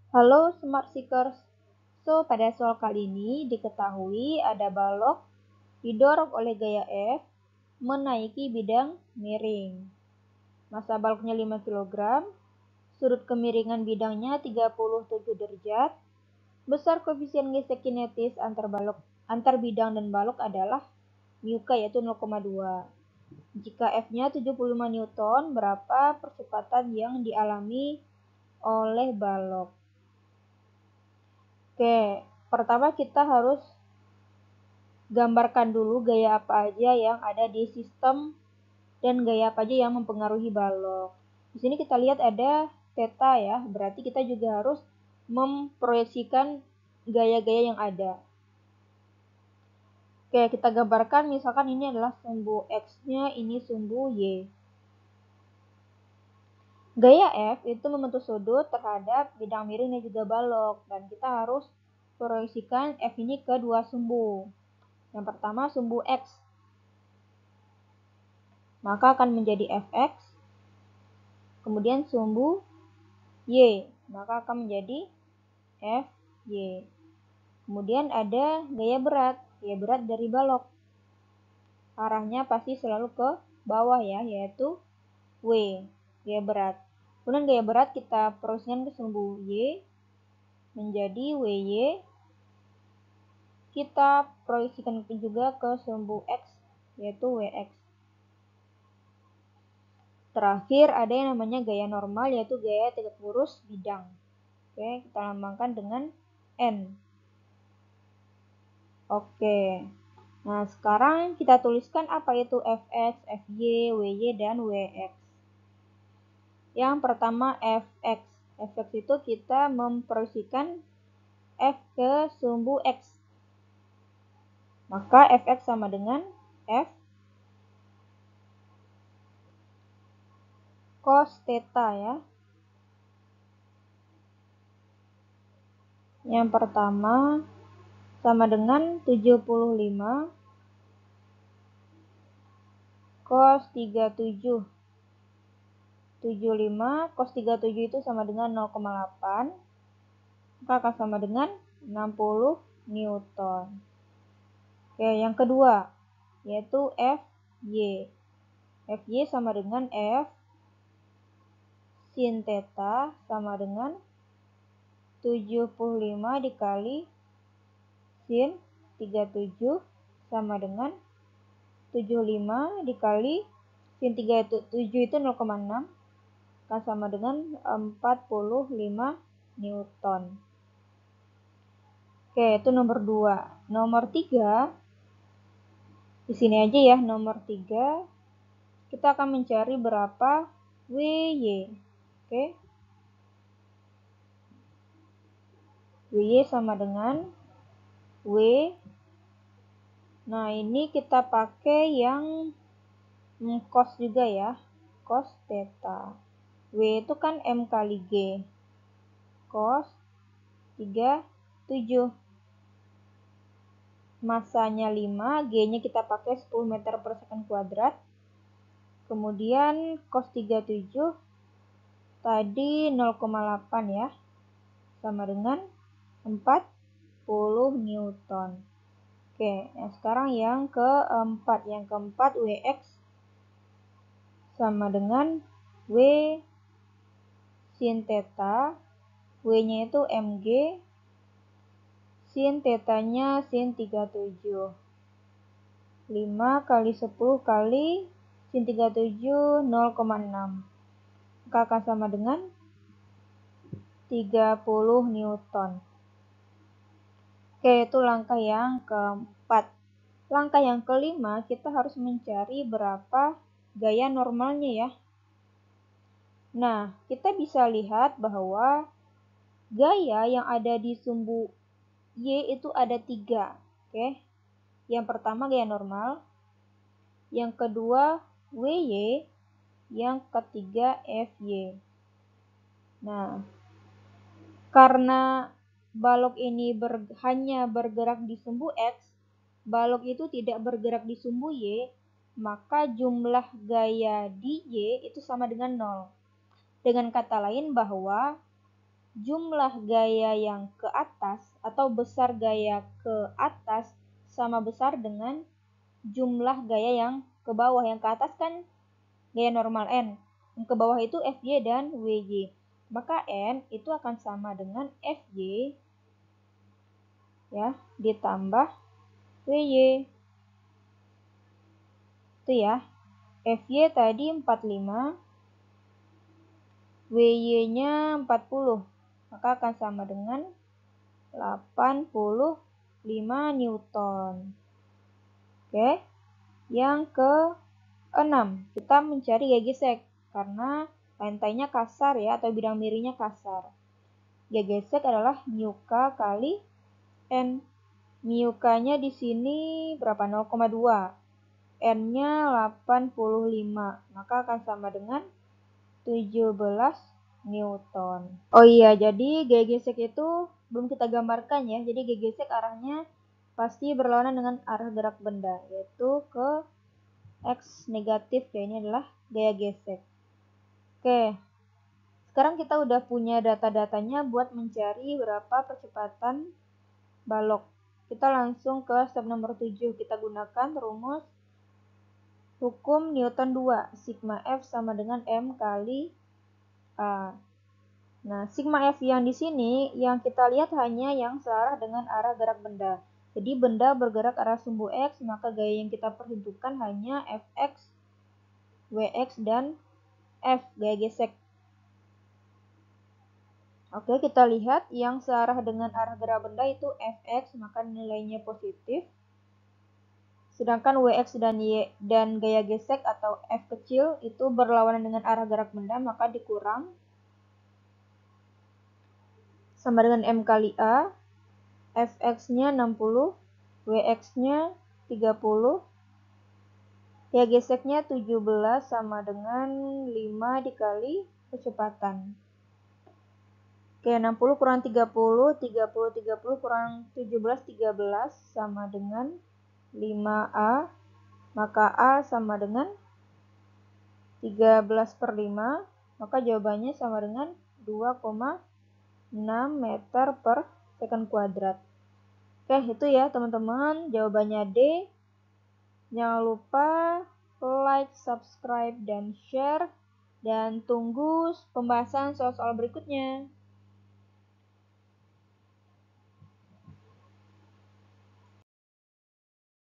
Halo Smart Seekers. Pada soal kali ini diketahui ada balok didorong oleh gaya F menaiki bidang miring. Massa baloknya 5 kg, sudut kemiringan bidangnya 37 derajat, besar koefisien gesek kinetis antar bidang dan balok adalah μk yaitu 0,2. Jika F-nya 75 Newton, berapa percepatan yang dialami oleh balok? Oke, pertama kita harus gambarkan dulu gaya apa aja yang ada di sistem dan gaya apa aja yang mempengaruhi balok. Di sini kita lihat ada theta ya, berarti kita juga harus memproyeksikan gaya-gaya yang ada. Oke, kita gambarkan misalkan ini adalah sumbu X-nya, ini sumbu Y. Gaya F itu membentuk sudut terhadap bidang miring dan juga balok, dan kita harus proyeksikan F ini ke dua sumbu. Yang pertama sumbu X, maka akan menjadi Fx, kemudian sumbu Y, maka akan menjadi Fy. Kemudian ada gaya berat dari balok. Arahnya pasti selalu ke bawah ya, yaitu W, gaya berat. Kemudian gaya berat kita proyeksikan ke sumbu Y, menjadi Wy. Kita proyeksikan juga ke sumbu X, yaitu Wx. Terakhir ada yang namanya gaya normal, yaitu gaya tegak lurus bidang. Oke, kita lambangkan dengan N. Oke, nah sekarang kita tuliskan apa itu Fx, Fy, Wy, dan Wx. Yang pertama Fx. Fx itu kita memproyeksikan F ke sumbu X. Maka Fx sama dengan F cos theta ya. Yang pertama sama dengan 75 cos 37. 75 cos 37 itu sama dengan 0,8, maka akan sama dengan 60 Newton. Oke, yang kedua yaitu Fy. Fy sama dengan F sin theta sama dengan 75 dikali sin 37 sama dengan 75 dikali sin 37 itu 0,6, akan sama dengan 45 Newton. Oke, itu nomor 2. Nomor 3, di sini aja ya, nomor 3, kita akan mencari berapa Wy. Oke, Wy sama dengan W. Nah, ini kita pakai yang cos juga ya, cos theta. W itu kan M kali G, cos 37. Massanya 5, G-nya kita pakai 10 meter per second kuadrat. Kemudian cos 37 tadi 0,8 ya, sama dengan 40 Newton. Oke, nah sekarang yang keempat. Yang keempat Wx sama dengan W sin theta. W-nya itu Mg, sin theta-nya sin 37. 5 kali 10 kali sin 37 0,6. Maka akan sama dengan 30 Newton. Oke, itu langkah yang keempat. Langkah yang kelima, kita harus mencari berapa gaya normalnya ya. Nah, kita bisa lihat bahwa gaya yang ada di sumbu Y itu ada 3. Oke. Yang pertama gaya normal, yang kedua Wy, yang ketiga Fy. Nah, karena balok ini hanya bergerak di sumbu X, balok itu tidak bergerak di sumbu Y, maka jumlah gaya di Y itu sama dengan 0. Dengan kata lain bahwa jumlah gaya yang ke atas atau besar gaya ke atas sama besar dengan jumlah gaya yang ke bawah. Yang ke atas kan gaya normal N, yang ke bawah itu FY dan WY. Maka N itu akan sama dengan FY ya ditambah WY. Itu ya. FY tadi 45, WY-nya 40. Maka akan sama dengan 85 Newton. Oke. Yang ke-6, kita mencari gaya gesek karena lantainya kasar ya atau bidang miringnya kasar. Gaya gesek adalah mu K kali N. Mu K-nya di sini berapa? 0,2. N-nya 85. Maka akan sama dengan 17 Newton. Oh iya, jadi gaya gesek itu belum kita gambarkan ya. Jadi gaya gesek arahnya pasti berlawanan dengan arah gerak benda, yaitu ke X negatif ya. Ini adalah gaya gesek. Oke, sekarang kita udah punya data-datanya buat mencari berapa percepatan balok. Kita langsung ke step nomor 7. Kita gunakan rumus hukum Newton 2. Sigma F sama dengan M kali A. Nah, sigma F yang di sini yang kita lihat hanya yang searah dengan arah gerak benda. Jadi benda bergerak arah sumbu X, maka gaya yang kita perhitungkan hanya Fx, Wx, dan F, gaya gesek. Oke, kita lihat yang searah dengan arah gerak benda itu Fx, maka nilainya positif. Sedangkan Wx dan Y dan gaya gesek atau F kecil itu berlawanan dengan arah gerak benda, maka dikurang. Sama dengan M kali A, Fx-nya 60, Wx-nya 30, ya geseknya 17 sama dengan 5 dikali kecepatan. Oke, 60 kurang 30, 30 kurang 17, 13 sama dengan 5A, maka A sama dengan 13/5, maka jawabannya sama dengan 2,6 meter per second kuadrat. Oke, itu ya teman-teman, jawabannya D. Jangan lupa like, subscribe, dan share. Dan tunggu pembahasan soal-soal berikutnya.